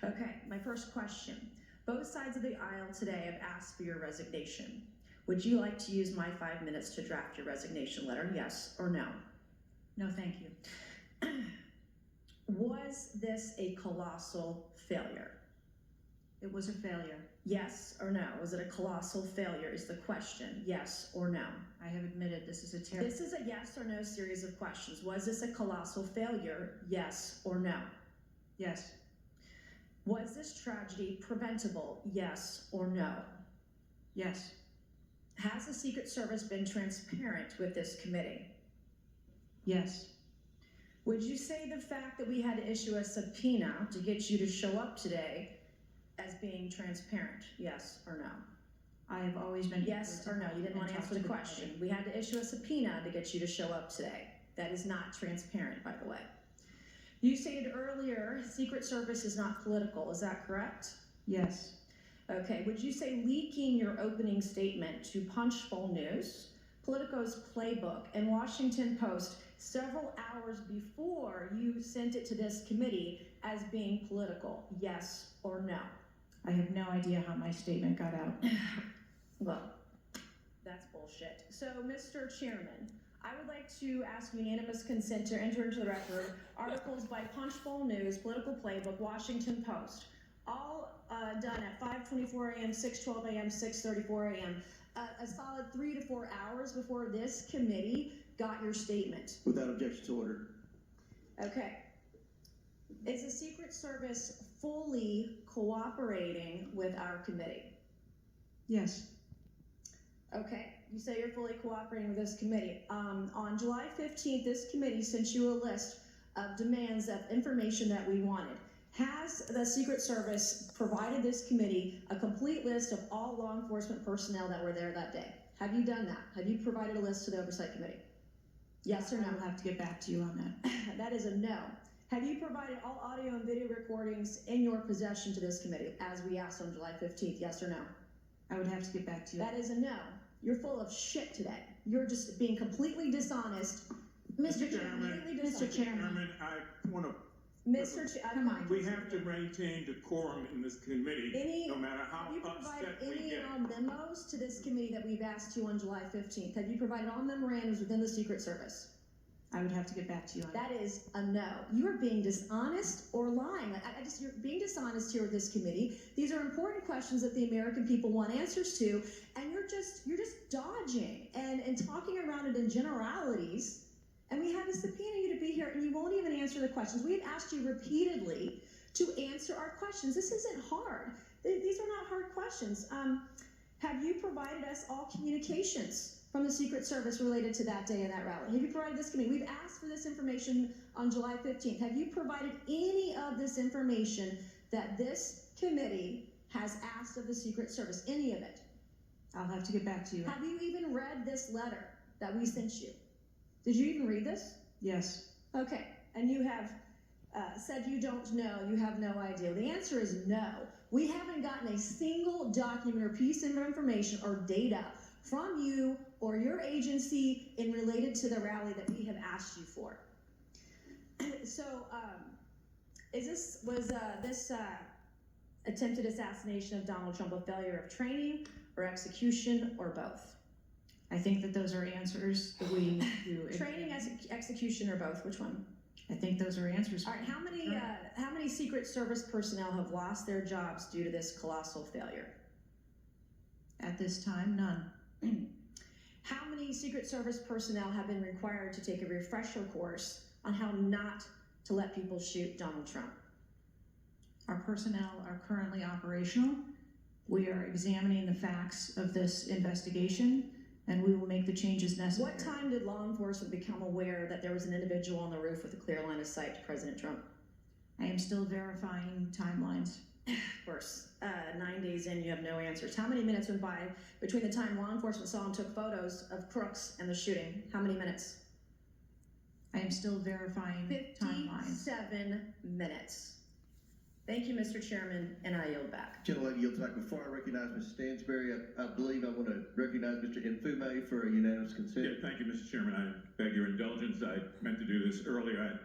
Okay, my first question. Both sides of the aisle today have asked for your resignation. Would you like to use my 5 minutes to draft your resignation letter, yes or no? No, thank you. Was this a colossal failure? It was a failure. Yes or no? Was it a colossal failure is the question, yes or no? I have admitted this is a terrible... This is a yes or no series of questions. Was this a colossal failure, yes or no? Yes. Was this tragedy preventable, yes or no? Yes. Has the Secret Service been transparent with this committee? Yes. Would you say the fact that we had to issue a subpoena to get you to show up today as being transparent, yes or no? I have always been... Yes or no? You didn't want to answer the question. We had to issue a subpoena to get you to show up today. That is not transparent, by the way. You stated earlier, Secret Service is not political. Is that correct? Yes. Okay. Would you say leaking your opening statement to Punchbowl News, Politico's Playbook, and Washington Post several hours before you sent it to this committee as being political, yes or no? I have no idea how my statement got out. Well, that's bullshit. So, Mr. Chairman, I would like to ask unanimous consent to enter into the record articles by Punchbowl News, Political Playbook, Washington Post, all done at 5:24 a.m., 6:12 a.m., 6:34 a.m., a solid 3 to 4 hours before this committee got your statement. Without objection to order. Okay. Is the Secret Service fully cooperating with our committee? Yes. Okay, you say you're fully cooperating with this committee. On July 15th, this committee sent you a list of demands of information that we wanted. Has the Secret Service provided this committee a complete list of all law enforcement personnel that were there that day? Have you done that? Have you provided a list to the Oversight Committee? Yes or no? I will have to get back to you on that. That is a no. Have you provided all audio and video recordings in your possession to this committee, as we asked on July 15th, yes or no? I would have to get back to you. That is a no. You're full of shit today. You're just being completely dishonest. Mr. Chairman, Mr. Chairman, I want to. Come on. We have to maintain decorum in this committee, no matter how have you upset provided we any get. and all memos to this committee that we've asked you on July 15th? Have you provided all memorandums within the Secret Service? I would have to get back to you on that. That is a no. You are being dishonest or lying. You're being dishonest here with this committee. These are important questions that the American people want answers to, and you're just dodging and talking around it in generalities. And we had to subpoena you to be here, and you won't even answer the questions. We've asked you repeatedly to answer our questions. This isn't hard. These are not hard questions. Have you provided us all communications from the Secret Service related to that day and that rally? Have you provided this committee? We've asked for this information on July 15th. Have you provided any of this information that this committee has asked of the Secret Service? Any of it? I'll have to get back to you. Have you even read this letter that we sent you? Did you even read this? Yes. Okay, and you have said you don't know, you have no idea. The answer is no. We haven't gotten a single document or piece of information or data from you or your agency in related to the rally that we have asked you for. So, was this attempted assassination of Donald Trump a failure of training or execution or both? I think that those are answers that we need to... Training, execution, or both? Which one? I think those are answers. All right, how many Secret Service personnel have lost their jobs due to this colossal failure? At this time, none. How many Secret Service personnel have been required to take a refresher course on how not to let people shoot Donald Trump? Our personnel are currently operational. We are examining the facts of this investigation, and we will make the changes necessary. What time did law enforcement become aware that there was an individual on the roof with a clear line of sight to President Trump? I am still verifying timelines. Of course. 9 days in, you have no answers. How many minutes went by between the time law enforcement saw and took photos of crooks and the shooting? How many minutes? I am still verifying timelines. 57 minutes. Thank you, Mr. Chairman, and I yield back. Gentlelady yields back. Before I recognize Mr. Stansberry, I believe I want to recognize Mr. Infume for a unanimous consent. Yeah, thank you, Mr. Chairman. I beg your indulgence. I meant to do this earlier.